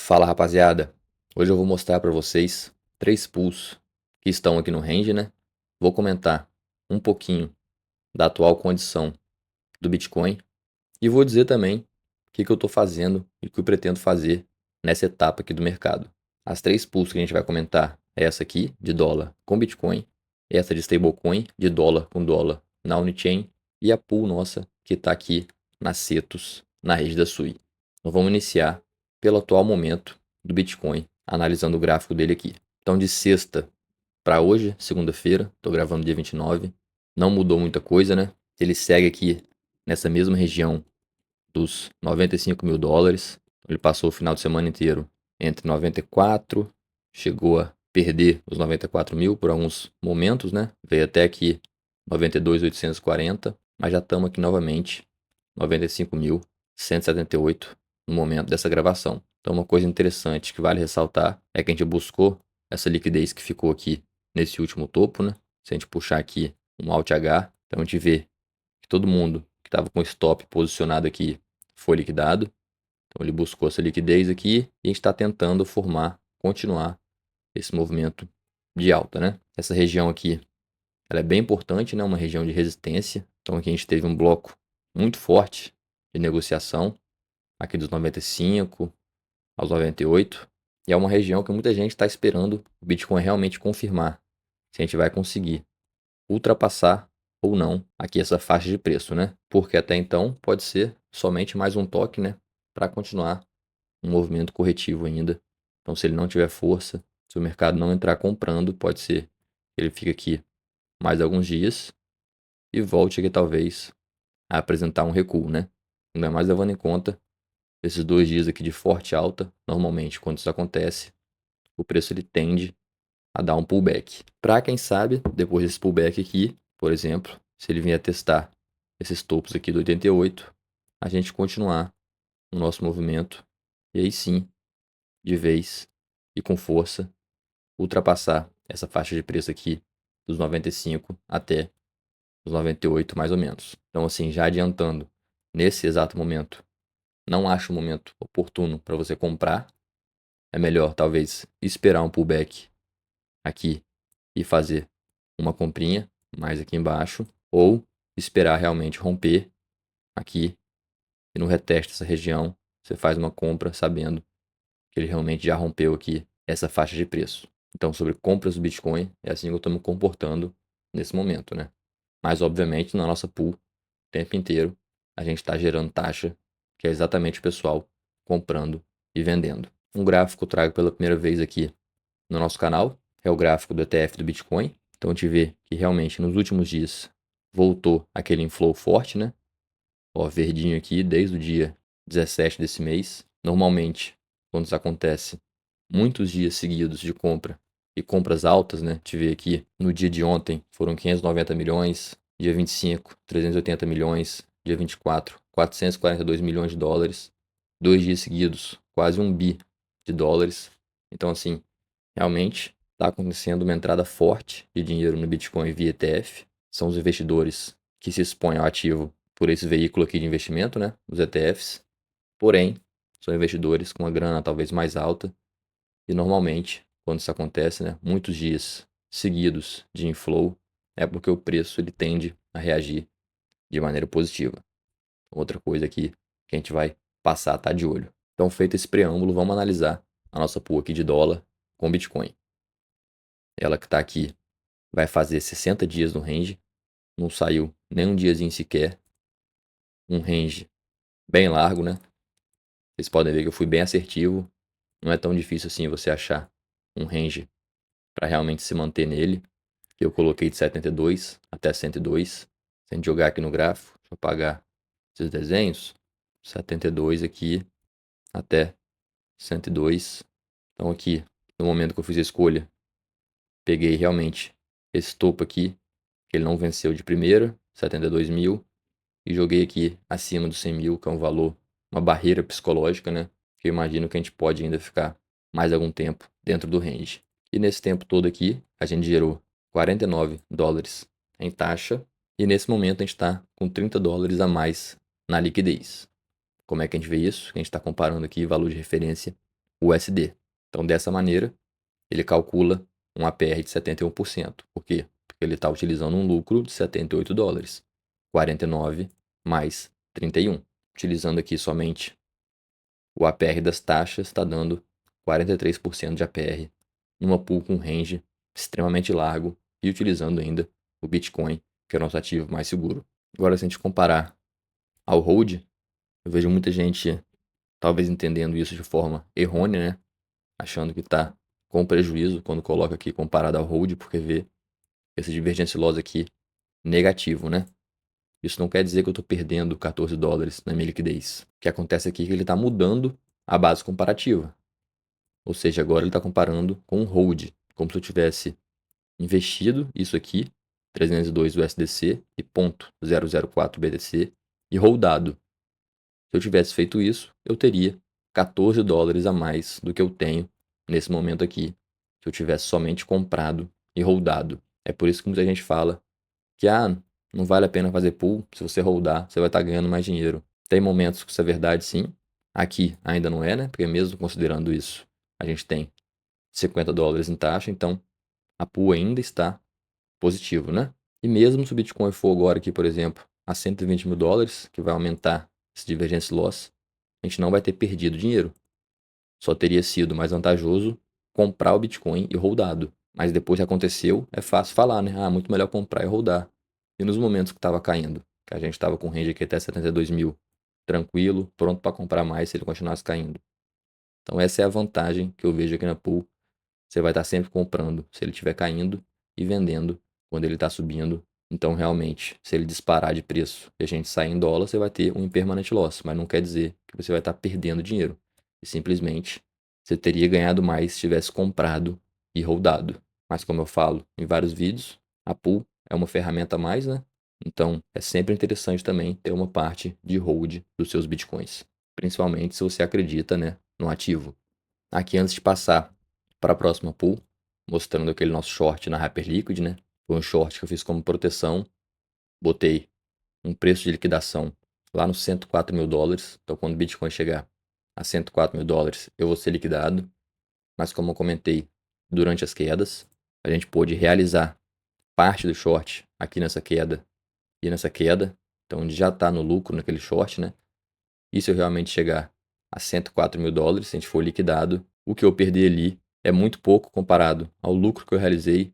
Fala, rapaziada. Hoje eu vou mostrar para vocês 3 pools que estão aqui no range, né? Vou comentar um pouquinho da atual condição do Bitcoin e vou dizer também o que eu estou fazendo e o que eu pretendo fazer nessa etapa aqui do mercado. As 3 pools que a gente vai comentar é essa aqui, de dólar com Bitcoin, essa de stablecoin, de dólar com dólar na Unichain, e a pool nossa que está aqui na Cetus, na rede da Sui. Então vamos iniciar pelo atual momento do Bitcoin, analisando o gráfico dele aqui. Então de sexta para hoje, segunda-feira, estou gravando dia 29, não mudou muita coisa, né? Ele segue aqui nessa mesma região dos 95 mil dólares. Ele passou o final de semana inteiro entre 94, chegou a perder os 94 mil por alguns momentos, né? Veio até aqui 92.840, mas já estamos aqui novamente 95.178 no momento dessa gravação. Então uma coisa interessante que vale ressaltar é que a gente buscou essa liquidez que ficou aqui nesse último topo, né? Se a gente puxar aqui um Alt H, então a gente vê que todo mundo que estava com stop posicionado aqui foi liquidado. Então ele buscou essa liquidez aqui e a gente está tentando continuar esse movimento de alta, né? Essa região aqui, ela é bem importante, né? Uma região de resistência. Então aqui a gente teve um bloco muito forte de negociação, aqui dos 95 aos 98. E é uma região que muita gente está esperando o Bitcoin realmente confirmar se a gente vai conseguir ultrapassar ou não aqui essa faixa de preço, né? Porque até então pode ser somente mais um toque, né? Para continuar um movimento corretivo ainda. Então, se ele não tiver força, se o mercado não entrar comprando, pode ser que ele fique aqui mais alguns dias e volte aqui talvez a apresentar um recuo, né? Ainda mais levando em conta esses 2 dias aqui de forte alta. Normalmente, quando isso acontece, o preço ele tende a dar um pullback. Para quem sabe, depois desse pullback aqui, por exemplo, se ele vier testar esses topos aqui do 88, a gente continuar o nosso movimento e aí sim, de vez e com força, ultrapassar essa faixa de preço aqui dos 95 até os 98 mais ou menos. Então assim, já adiantando, nesse exato momento, não acho o momento oportuno para você comprar. É melhor talvez esperar um pullback aqui e fazer uma comprinha mais aqui embaixo, ou esperar realmente romper aqui e no reteste dessa região você faz uma compra sabendo que ele realmente já rompeu aqui essa faixa de preço. Então, sobre compras do Bitcoin, é assim que eu estou me comportando nesse momento, né? Mas, obviamente, na nossa pool, o tempo inteiro, a gente está gerando taxa, que é exatamente o pessoal comprando e vendendo. Um gráfico que eu trago pela primeira vez aqui no nosso canal é o gráfico do ETF do Bitcoin. Então, a gente vê que realmente nos últimos dias voltou aquele inflow forte, né? Ó, verdinho aqui desde o dia 17 desse mês. Normalmente, quando isso acontece, muitos dias seguidos de compra e compras altas, né? Te vê aqui no dia de ontem foram 590 milhões, dia 25, 380 milhões, dia 24, 442 milhões de dólares, 2 dias seguidos, quase 1 bi de dólares. Então, assim, realmente está acontecendo uma entrada forte de dinheiro no Bitcoin via ETF. São os investidores que se expõem ao ativo por esse veículo aqui de investimento, né? Os ETFs. Porém, são investidores com uma grana talvez mais alta e normalmente, quando isso acontece, né, muitos dias seguidos de inflow, é porque o preço ele tende a reagir de maneira positiva. Outra coisa aqui que a gente vai passar a estar de olho. Então, feito esse preâmbulo, vamos analisar a nossa pool aqui de dólar com Bitcoin. Ela que está aqui vai fazer 60 dias no range, não saiu nem um diazinho sequer. Um range bem largo, né? Vocês podem ver que eu fui bem assertivo. Não é tão difícil assim você achar um range para realmente se manter nele. Eu coloquei de 72 até 102. Se a gente jogar aqui no gráfico, deixa eu apagar esses desenhos. 72 aqui até 102. Então aqui, no momento que eu fiz a escolha, peguei realmente esse topo aqui, que ele não venceu de primeira, 72 mil, e joguei aqui acima dos 100 mil, que é um valor, uma barreira psicológica, né? Que eu imagino que a gente pode ainda ficar mais algum tempo dentro do range. E nesse tempo todo aqui, a gente gerou 49 dólares em taxa, e nesse momento a gente está com 30 dólares a mais na liquidez. Como é que a gente vê isso? A gente está comparando aqui valor de referência USD. Então, dessa maneira, ele calcula um APR de 71%. Por quê? Porque ele está utilizando um lucro de $78. 49 mais 31. Utilizando aqui somente o APR das taxas, está dando 43% de APR numa pool com range extremamente largo e utilizando ainda o Bitcoin, que é o nosso ativo mais seguro. Agora, se a gente comparar ao hold, eu vejo muita gente talvez entendendo isso de forma errônea, né? Achando que está com prejuízo quando coloca aqui comparado ao hold, porque vê esse divergence loss aqui negativo, né? Isso não quer dizer que eu estou perdendo $14 na minha liquidez. O que acontece aqui é que ele está mudando a base comparativa. Ou seja, agora ele está comparando com um hold, como se eu tivesse investido isso aqui, 302 USDC e 0,004 BTC, e holdado. Se eu tivesse feito isso, eu teria $14 a mais do que eu tenho nesse momento aqui, se eu tivesse somente comprado e holdado. É por isso que muita gente fala que não vale a pena fazer pool, se você holdar, você vai estar ganhando mais dinheiro. Tem momentos que isso é verdade, sim. Aqui ainda não é, né? Porque mesmo considerando isso, a gente tem $50 em taxa, então a pool ainda está positivo, né? E mesmo se o Bitcoin for agora aqui, por exemplo, a $120 mil, que vai aumentar esse divergence loss, a gente não vai ter perdido dinheiro. Só teria sido mais vantajoso comprar o Bitcoin e holdado. Mas depois que aconteceu, é fácil falar, né? Muito melhor comprar e holdar. E nos momentos que estava caindo, que a gente estava com range aqui até 72 mil, tranquilo, pronto para comprar mais se ele continuasse caindo. Então essa é a vantagem que eu vejo aqui na pool. Você vai estar sempre comprando se ele estiver caindo e vendendo quando ele está subindo. Então, realmente, se ele disparar de preço e a gente sair em dólar, você vai ter um impermanent loss, mas não quer dizer que você vai estar perdendo dinheiro. E simplesmente você teria ganhado mais se tivesse comprado e holdado. Mas como eu falo em vários vídeos, a pool é uma ferramenta a mais, né? Então, é sempre interessante também ter uma parte de hold dos seus bitcoins, principalmente se você acredita, né, no ativo. Aqui, antes de passar para a próxima pool, mostrando aquele nosso short na Hyperliquid, né? Foi um short que eu fiz como proteção. Botei um preço de liquidação lá nos $104 mil. Então, quando o Bitcoin chegar a $104 mil, eu vou ser liquidado. Mas como eu comentei, durante as quedas, a gente pôde realizar parte do short aqui nessa queda e nessa queda. Então, a gente já está no lucro naquele short, né? E se eu realmente chegar a $104 mil, se a gente for liquidado, o que eu perdi ali é muito pouco comparado ao lucro que eu realizei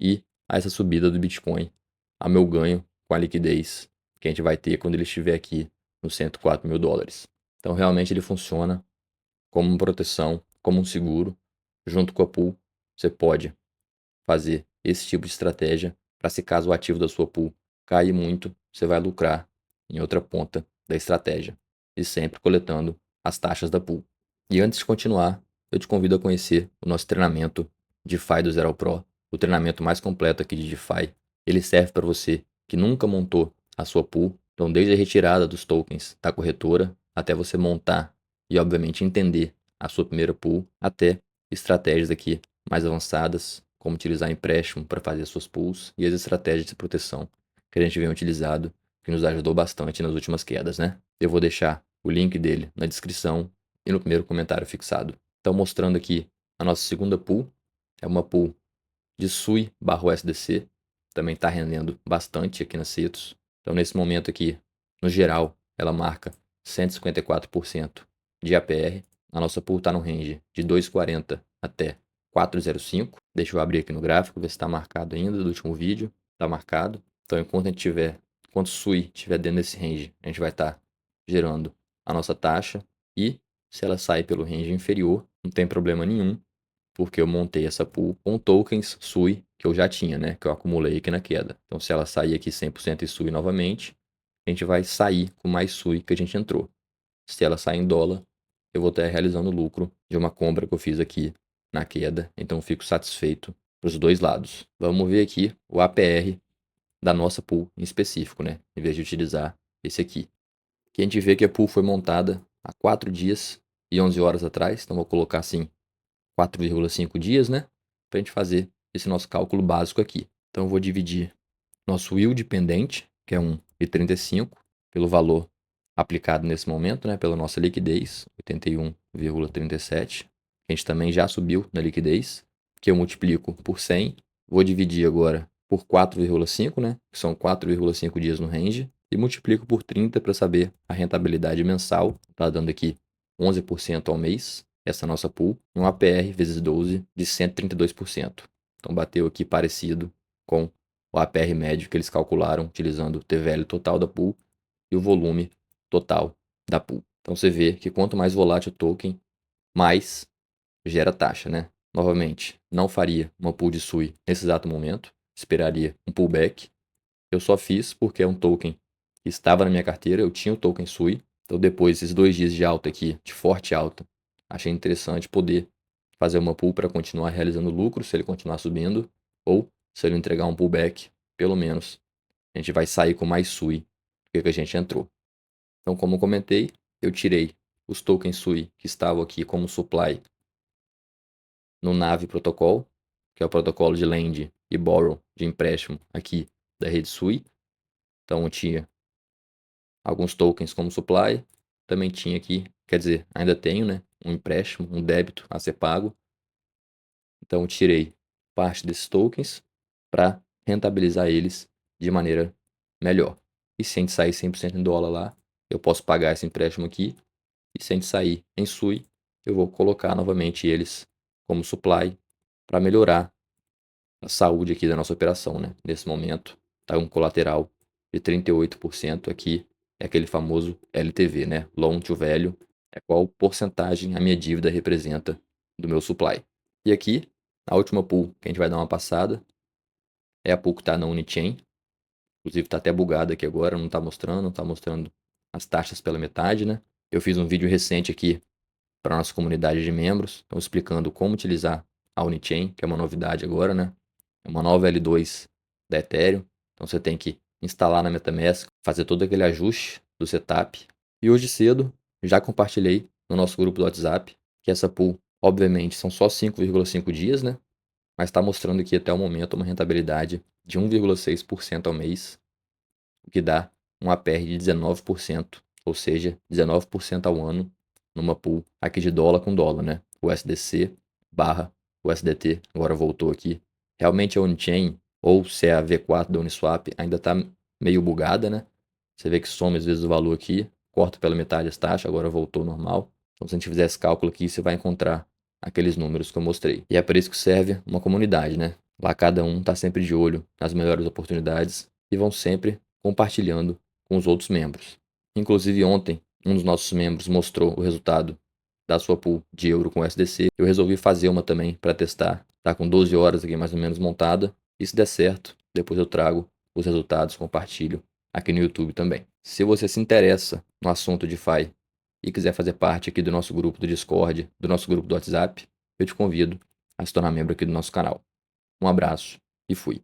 e a essa subida do Bitcoin, a meu ganho com a liquidez que a gente vai ter quando ele estiver aqui nos $104 mil. Então, realmente ele funciona como uma proteção, como um seguro. Junto com a pool, você pode fazer esse tipo de estratégia para, se caso o ativo da sua pool cair muito, você vai lucrar em outra ponta da estratégia e sempre coletando as taxas da pool. E antes de continuar, eu te convido a conhecer o nosso treinamento DeFi do Zero ao Pro, o treinamento mais completo aqui de DeFi. Ele serve para você que nunca montou a sua pool, então desde a retirada dos tokens da corretora até você montar e obviamente entender a sua primeira pool, até estratégias aqui mais avançadas, como utilizar empréstimo para fazer suas pools e as estratégias de proteção que a gente vem utilizado, que nos ajudou bastante nas últimas quedas, né? Eu vou deixar o link dele na descrição e no primeiro comentário fixado. Então, mostrando aqui a nossa segunda pool, é uma pool de SUI/USDC, também está rendendo bastante aqui na Cetus. Então, nesse momento aqui, no geral, ela marca 154% de APR. A nossa pool está no range de 2,40 até 4,05. Deixa eu abrir aqui no gráfico, ver se está marcado ainda do último vídeo. Está marcado. Então, enquanto o SUI estiver dentro desse range, a gente vai estar gerando a nossa taxa. E se ela sair pelo range inferior, não tem problema nenhum, porque eu montei essa pool com tokens SUI que eu já tinha, né? Que eu acumulei aqui na queda. Então, se ela sair aqui 100% em SUI novamente, a gente vai sair com mais SUI que a gente entrou. Se ela sair em dólar, eu vou estar realizando lucro de uma compra que eu fiz aqui na queda. Então, eu fico satisfeito para os dois lados. Vamos ver aqui o APR da nossa pool em específico, né? Em vez de utilizar esse aqui. Aqui a gente vê que a pool foi montada há 4 dias e 11 horas atrás. Então, vou colocar assim 4,5 dias, né? Para a gente fazer esse nosso cálculo básico aqui. Então, eu vou dividir nosso yield pendente, que é 1,35, pelo valor aplicado nesse momento, né? Pela nossa liquidez, 0,37. A gente também já subiu na liquidez, que eu multiplico por 100. Vou dividir agora por 4,5, né? Que são 4,5 dias no range. E multiplico por 30 para saber a rentabilidade mensal. Está dando aqui 11% ao mês, essa nossa pool. Um APR vezes 12 de 132%. Então bateu aqui parecido com o APR médio que eles calcularam utilizando o TVL total da pool e o volume total da pool. Então você vê que quanto mais volátil o token, mais gera taxa, né? Novamente, não faria uma pool de SUI nesse exato momento, esperaria um pullback. Eu só fiz porque é um token que estava na minha carteira, eu tinha o token SUI. Então depois desses 2 dias de alta aqui, de forte alta, achei interessante poder fazer uma pool para continuar realizando lucro se ele continuar subindo, ou se ele entregar um pullback, pelo menos a gente vai sair com mais SUI do que a gente entrou. Então, como eu comentei, eu tirei os tokens SUI que estavam aqui como supply no Nave Protocol, que é o protocolo de lend e borrow de empréstimo aqui da rede SUI. Então, eu tinha alguns tokens como supply, também tinha aqui, quer dizer, ainda tenho, né, um empréstimo, um débito a ser pago. Então, eu tirei parte desses tokens para rentabilizar eles de maneira melhor. E se a gente sair 100% em dólar lá, eu posso pagar esse empréstimo aqui. E se a gente sair em SUI, eu vou colocar novamente eles como supply para melhorar a saúde aqui da nossa operação, né? Nesse momento, está um colateral de 38% aqui, é aquele famoso LTV, né? Loan to Value, é qual porcentagem a minha dívida representa do meu supply. E aqui, a última pool que a gente vai dar uma passada é a pool que está na Unichain. Inclusive está até bugado aqui agora, não está mostrando as taxas pela metade, né? Eu fiz um vídeo recente aqui para nossa comunidade de membros, então explicando como utilizar a Unichain, que é uma novidade agora, né? É uma nova L2 da Ethereum, então você tem que instalar na MetaMask, fazer todo aquele ajuste do setup. E hoje cedo já compartilhei no nosso grupo do WhatsApp que essa pool, obviamente, são só 5,5 dias, né? Mas está mostrando aqui até o momento uma rentabilidade de 1,6% ao mês, o que dá um APR de 19%, ou seja, 19% ao ano numa pool aqui de dólar com dólar, né? O USDC barra USDT, agora voltou aqui. Realmente a on-chain, ou se é a V4 da Uniswap, ainda está meio bugada, né? Você vê que soma às vezes o valor aqui, corta pela metade as taxas, agora voltou normal. Então se a gente fizer esse cálculo aqui, você vai encontrar aqueles números que eu mostrei. E é para isso que serve uma comunidade, né? Lá cada um está sempre de olho nas melhores oportunidades e vão sempre compartilhando com os outros membros. Inclusive ontem, um dos nossos membros mostrou o resultado da sua pool de euro com USDC. Eu resolvi fazer uma também para testar. Tá com 12 horas aqui mais ou menos montada. E se der certo, depois eu trago os resultados, compartilho aqui no YouTube também. Se você se interessa no assunto DeFi e quiser fazer parte aqui do nosso grupo do Discord, do nosso grupo do WhatsApp, eu te convido a se tornar membro aqui do nosso canal. Um abraço e fui.